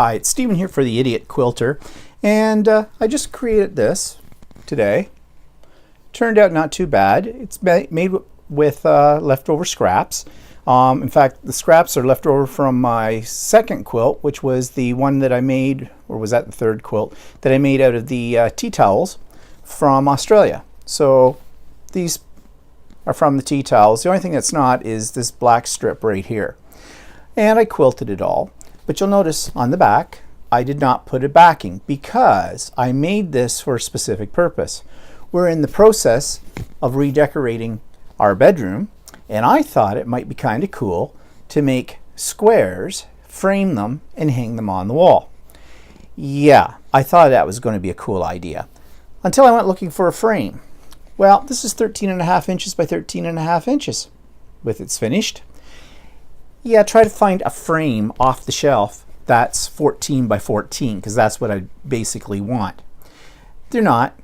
Hi, it's Stephen here for the Idiot Quilter, and I just created this today. Turned out not too bad. It's made with leftover scraps. In fact, the scraps are left over from my second quilt, which was the one that I made, or was that the third quilt, that I made out of the tea towels from Australia. So these are from the tea towels. The only thing that's not is this black strip right here. And I quilted it all. But you'll notice on the back, I did not put a backing because I made this for a specific purpose. We're in the process of redecorating our bedroom, and I thought it might be kind of cool to make squares, frame them, and hang them on the wall. Yeah, I thought that was going to be a cool idea until I went looking for a frame. Well, this is 13.5 inches by 13.5 inches with its finished. Yeah, try to find a frame off the shelf that's 14 by 14 because that's what I basically want. They're not.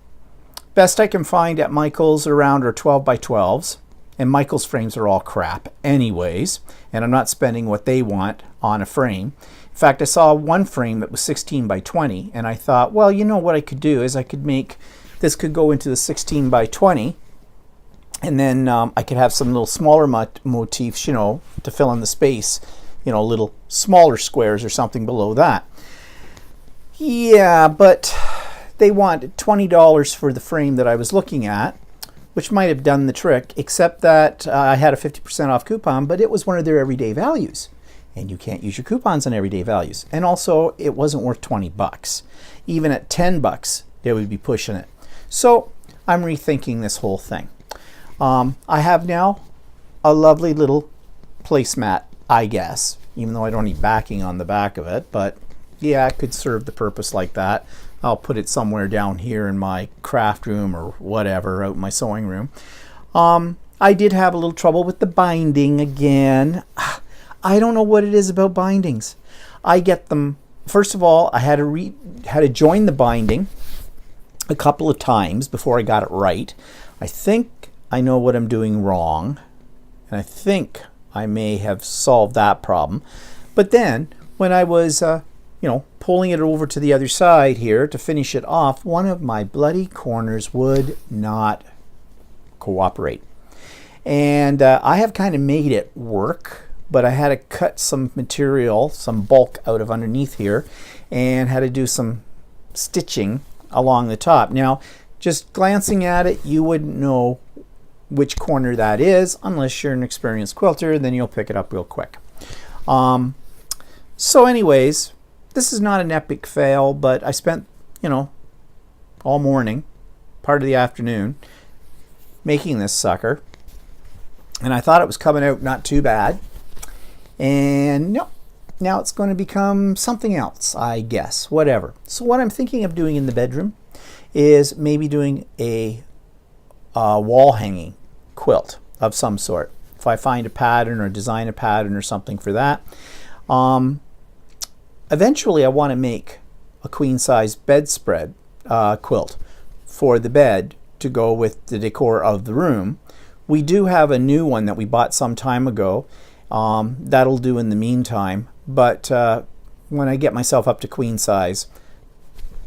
Best I can find at Michael's around are 12 by 12s, and Michael's frames are all crap anyways, and I'm not spending what they want on a frame. In fact, I saw one frame that was 16 by 20, and I thought, well, you know what I could do is I could make this could go into the 16 by 20. And then I could have some little smaller motifs, you know, to fill in the space, you know, little smaller squares or something below that. Yeah, but they want $20 for the frame that I was looking at, which might have done the trick, except that I had a 50% off coupon, but it was one of their everyday values. And you can't use your coupons on everyday values. And also, it wasn't worth 20 bucks. Even at 10 bucks, they would be pushing it. So I'm rethinking this whole thing. I have now a lovely little placemat, I guess, even though I don't need backing on the back of it, but yeah, it could serve the purpose like that. I'll put it somewhere down here in my craft room or whatever, out in my sewing room. I did have a little trouble with the binding again. I don't know what it is about bindings. I get them, first of all, I had to join the binding a couple of times before I got it right. I think I know what I'm doing wrong, and I think I may have solved that problem. But then when I was pulling it over to the other side here to finish it off, one of my bloody corners would not cooperate. And I have kind of made it work, but I had to cut some material, some bulk out of underneath here, and had to do some stitching along the top. Now, just glancing at it, you wouldn't know which corner that is unless you're an experienced quilter, then you'll pick it up real quick. So anyways, this is not an epic fail, but I spent all morning, part of the afternoon, making this sucker, and I thought it was coming out not too bad, and no, now it's going to become something else, I guess, whatever. So what I'm thinking of doing in the bedroom is maybe doing a wall hanging quilt of some sort. If I find a pattern or design a pattern or something for that. Eventually I want to make a queen size bedspread quilt for the bed to go with the decor of the room. We do have a new one that we bought some time ago. That'll do in the meantime, but when I get myself up to queen size,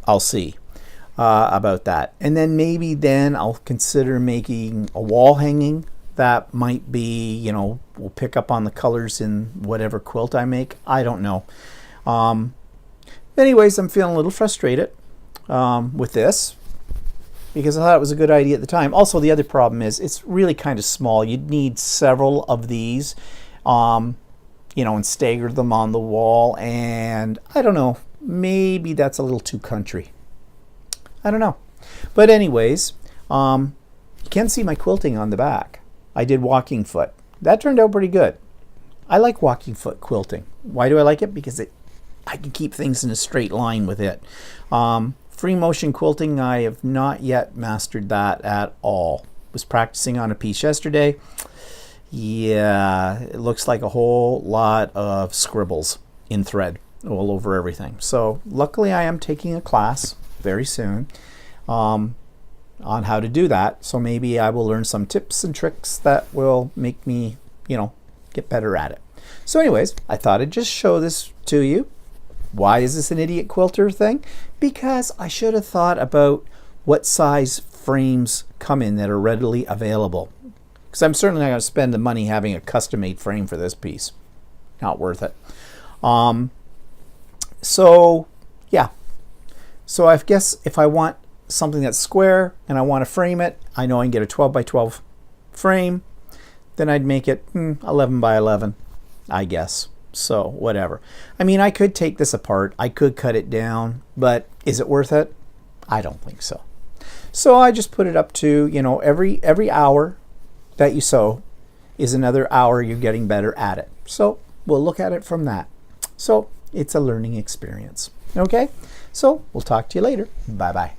I'll see about that. And then maybe then I'll consider making a wall hanging that might be, we'll pick up on the colors in whatever quilt I make. I don't know. Anyways, I'm feeling a little frustrated with this because I thought it was a good idea at the time. Also, the other problem is it's really kind of small. You'd need several of these, and stagger them on the wall. And I don't know, maybe that's a little too country. I don't know. But anyways, you can see my quilting on the back. I did walking foot. That turned out pretty good. I like walking foot quilting. Why do I like it? Because I can keep things in a straight line with it. Free motion quilting, I have not yet mastered that at all. Was practicing on a piece yesterday. Yeah, it looks like a whole lot of scribbles in thread all over everything. So luckily I am taking a class very soon on how to do that. So maybe I will learn some tips and tricks that will make me, get better at it. So anyways, I thought I'd just show this to you. Why is this an idiot quilter thing? Because I should have thought about what size frames come in that are readily available. Because I'm certainly not going to spend the money having a custom-made frame for this piece. Not worth it. So yeah. So I guess if I want something that's square and I want to frame it, I know I can get a 12 by 12 frame. Then I'd make it 11 by 11, I guess. So whatever. I mean, I could take this apart. I could cut it down, but is it worth it? I don't think so. So I just put it up to, you know, every hour that you sew is another hour you're getting better at it. So we'll look at it from that. So it's a learning experience. Okay? So we'll talk to you later. Bye-bye.